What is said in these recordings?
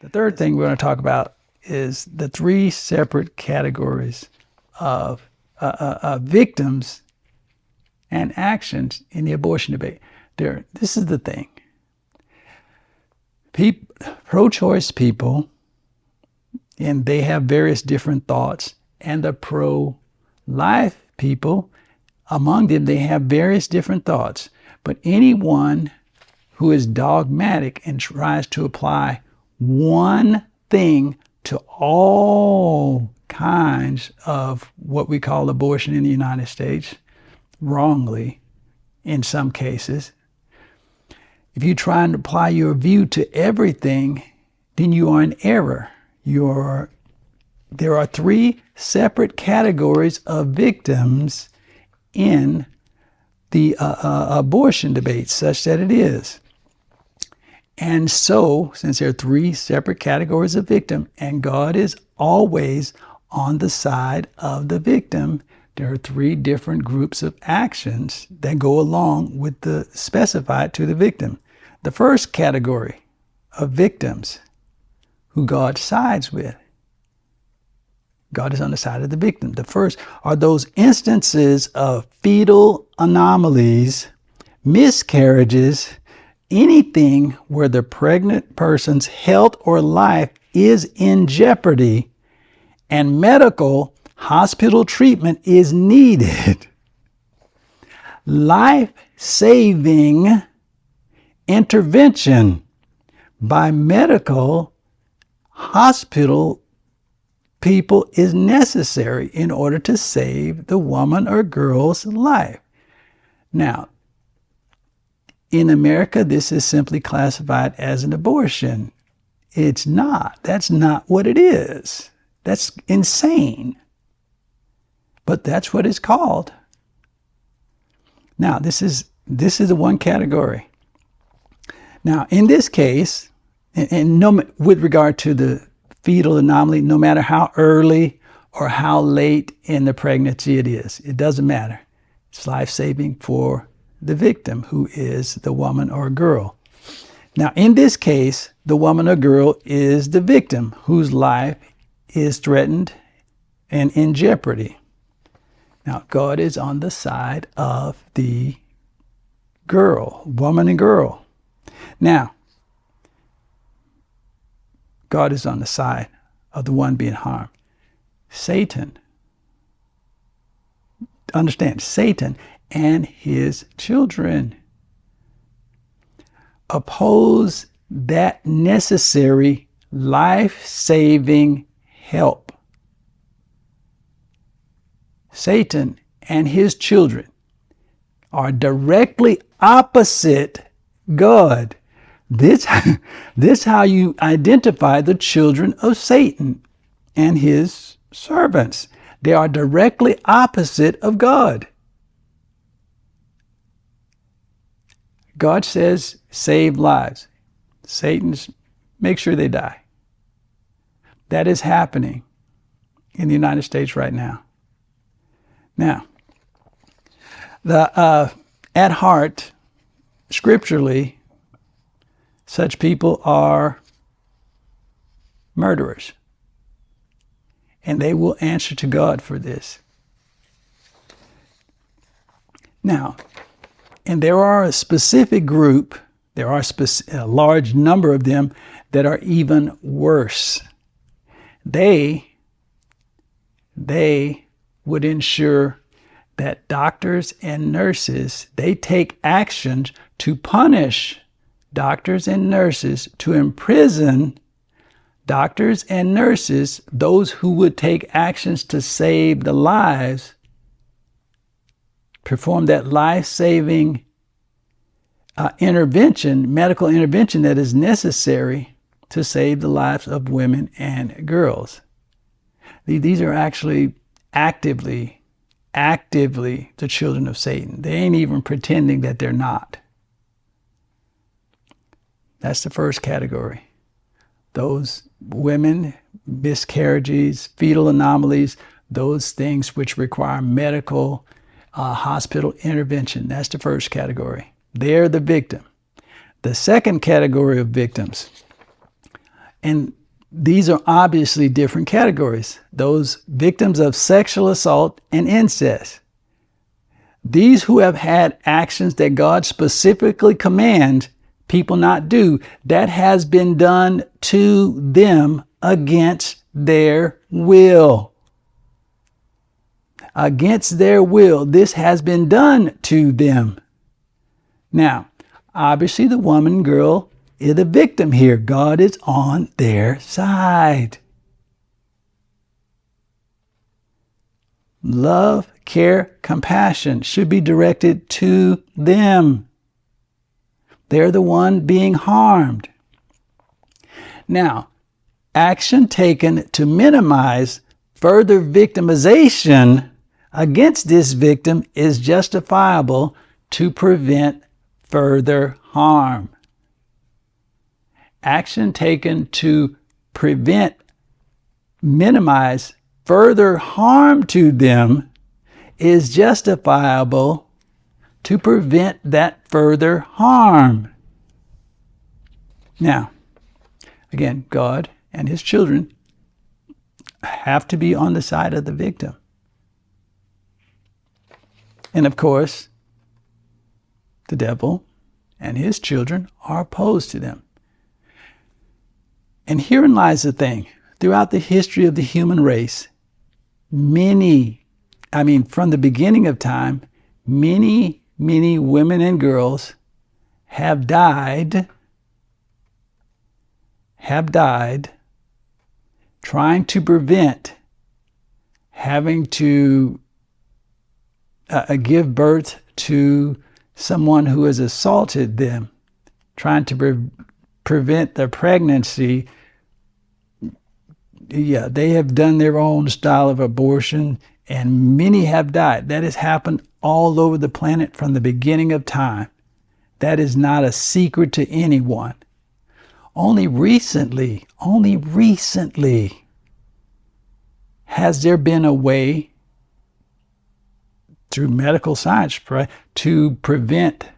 The third thing we're going to talk about is the three separate categories of victims and actions in the abortion debate. This is the thing. Pro-choice people, and they have various different thoughts, and the pro-life people, among them, they have various different thoughts. But anyone who is dogmatic and tries to apply one thing to all kinds of what we call abortion in the United States, wrongly in some cases, if you try and apply your view to everything, then you are in error. There are three separate categories of victims in the abortion debate, such that it is. And so, since there are three separate categories of victim, and God is always on the side of the victim, there are three different groups of actions that go along with the specified to the victim. The first category of victims who God sides with, God is on the side of the victim. The first are those instances of fetal anomalies, miscarriages, anything where the pregnant person's health or life is in jeopardy and medical hospital treatment is needed. Life-saving intervention by medical hospital people is necessary in order to save the woman or girl's life. Now, in America, this is simply classified as an abortion. It's not. That's not what it is. That's insane. But that's what it's called. Now, this is the one category. Now, in this case, with regard to the fetal anomaly, no matter how early or how late in the pregnancy it is, it doesn't matter. It's life-saving for the victim, who is the woman or girl. Now, in this case, the woman or girl is the victim whose life is threatened and in jeopardy. Now, God is on the side of the girl, woman and girl. Now, God is on the side of the one being harmed. Satan, understand, Satan and his children oppose that necessary life-saving help. Satan and his children are directly opposite God. This how you identify the children of Satan and his servants. They are directly opposite of God. God says, save lives. Satan's, make sure they die. That is happening in the United States right now. Now, at heart, scripturally, such people are murderers. And they will answer to God for this. Now, and there are a specific group, there are a large number of them that are even worse. They would ensure that doctors and nurses, they take actions to punish doctors and nurses, to imprison doctors and nurses, those who would take actions to save the lives, perform that life-saving intervention, medical intervention that is necessary to save the lives of women and girls. These are actually actively the children of Satan. They ain't even pretending that they're not. That's the first category. Those women, miscarriages, fetal anomalies, those things which require medical hospital intervention. That's the first category. They're the victim. The second category of victims And these are obviously different categories. Those victims of sexual assault and incest. These who have had actions that God specifically commands people not do, that has been done to them against their will. Against their will, this has been done to them. Now, obviously the woman, girl, is the victim here. God is on their side. Love, care, compassion should be directed to them. They're the one being harmed. Now, action taken to minimize further victimization against this victim is justifiable to prevent further harm. Action taken to minimize further harm to them is justifiable to prevent that further harm. Now, again, God and his children have to be on the side of the victim. And of course, the devil and his children are opposed to them. And herein lies the thing. Throughout the history of the human race, from the beginning of time, many women and girls have died trying to prevent having to give birth to someone who has assaulted them, trying to prevent their pregnancy. Yeah, they have done their own style of abortion, and many have died. That has happened all over the planet from the beginning of time. That is not a secret to anyone. Only recently has there been a way through medical science to prevent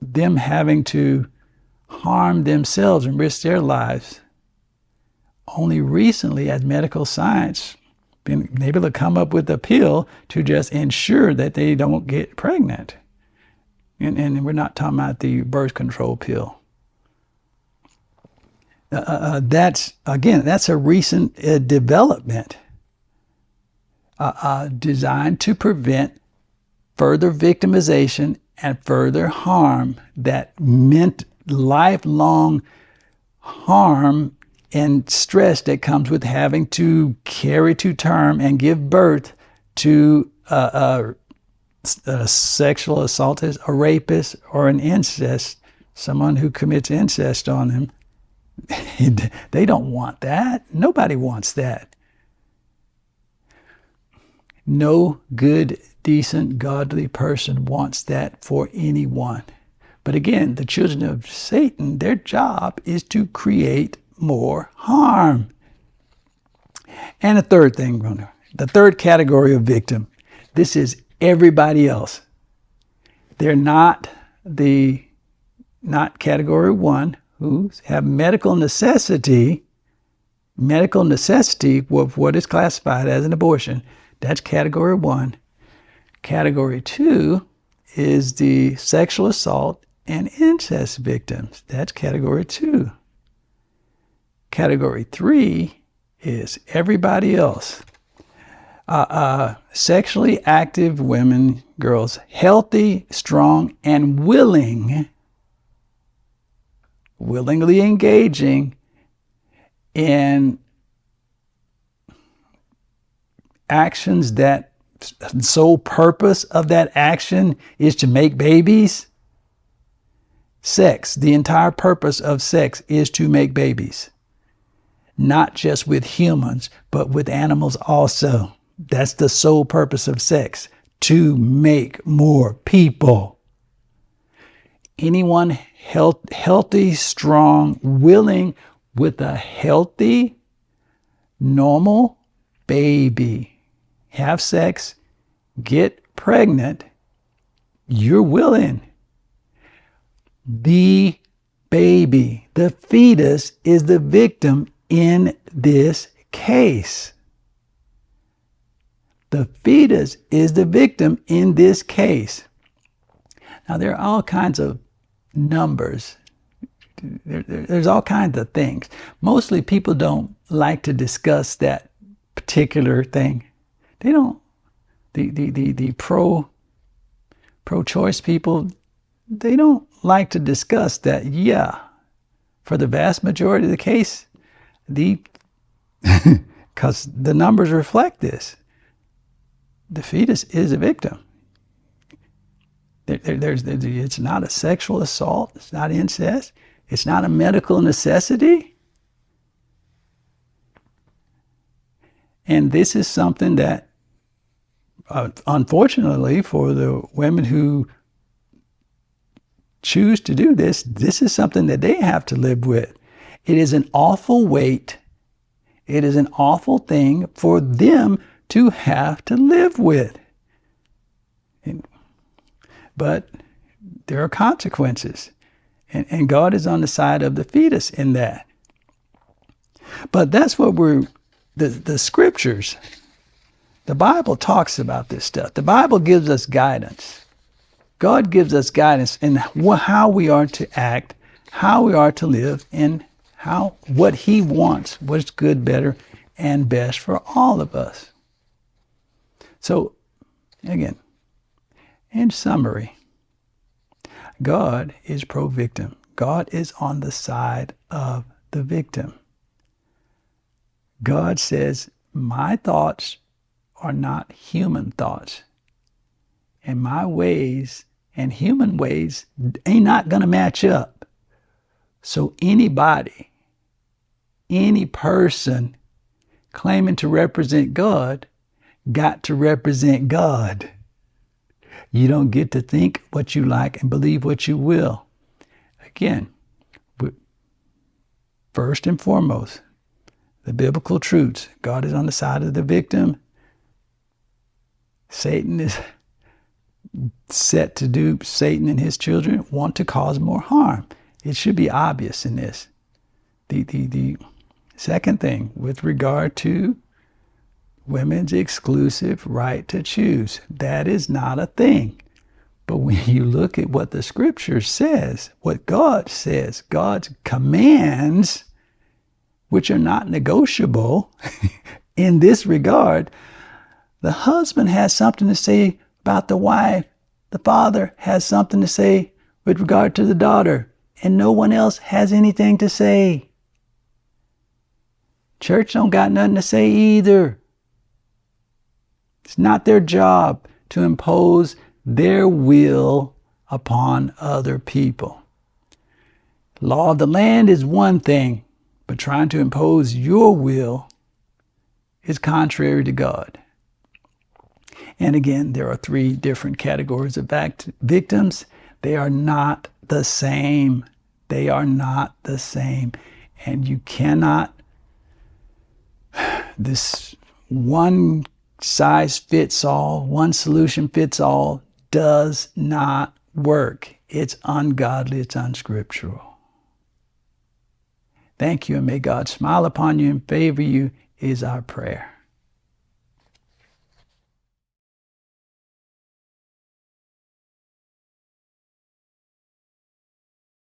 them having to harm themselves and risk their lives. Only recently has medical science been able to come up with a pill to just ensure that they don't get pregnant. And we're not talking about the birth control pill. That's a recent development designed to prevent further victimization and further harm that meant lifelong harm and stress that comes with having to carry to term and give birth to a sexual assaultist, a rapist, or an incest, someone who commits incest on them. They don't want that. Nobody wants that. No good, decent, godly person wants that for anyone. But again, the children of Satan, their job is to create more harm. And a third thing, the third category of victim, this is everybody else. They're not category one, who have medical necessity of what is classified as an abortion. That's category one. Category two is the sexual assault and incest victims. That's category two. Category three is everybody else. Sexually active women, girls, healthy, strong, and willingly engaging in actions that the sole purpose of that action is to make babies. Sex, the entire purpose of sex is to make babies. Not just with humans, but with animals also. That's the sole purpose of sex, to make more people. Anyone healthy, strong, willing, with a healthy, normal baby, have sex, get pregnant, you're willing. The baby. The fetus is the victim in this case. The fetus is the victim in this case. Now, there are all kinds of numbers. There's all kinds of things. Mostly people don't like to discuss that particular thing. They don't. The pro-choice people, they don't like to discuss that. Yeah, for the vast majority of the case, because the numbers reflect this. The fetus is a victim. It's not a sexual assault. It's not incest. It's not a medical necessity. And this is something that, unfortunately, for the women who choose to do this, this is something that they have to live with. It is an awful weight. It is an awful thing for them to have to live with. But there are consequences. And God is on the side of the fetus in that. But that's what the scriptures, the Bible talks about this stuff. The Bible gives us guidance. God gives us guidance in how we are to act, how we are to live, and what He wants, what's good, better, and best for all of us. So, again, in summary, God is pro-victim. God is on the side of the victim. God says, my thoughts are not human thoughts. And my ways and human ways ain't not going to match up. So anybody, any person claiming to represent God got to represent God. You don't get to think what you like and believe what you will. Again, first and foremost, the biblical truths. God is on the side of the victim. Satan is set to do, Satan and his children want to cause more harm. It should be obvious in this. The second thing, with regard to women's exclusive right to choose, that is not a thing. But when you look at what the scripture says, what God says, God's commands, which are not negotiable in this regard, the husband has something to say about the wife. The father has something to say with regard to the daughter, and no one else has anything to say. Church don't got nothing to say either. It's not their job to impose their will upon other people. Law of the land is one thing, but trying to impose your will is contrary to God. And again, there are three different categories of victims. They are not the same. They are not the same. And you cannot, this one size fits all, one solution fits all, does not work. It's ungodly, it's unscriptural. Thank you, and may God smile upon you and favor you is our prayer.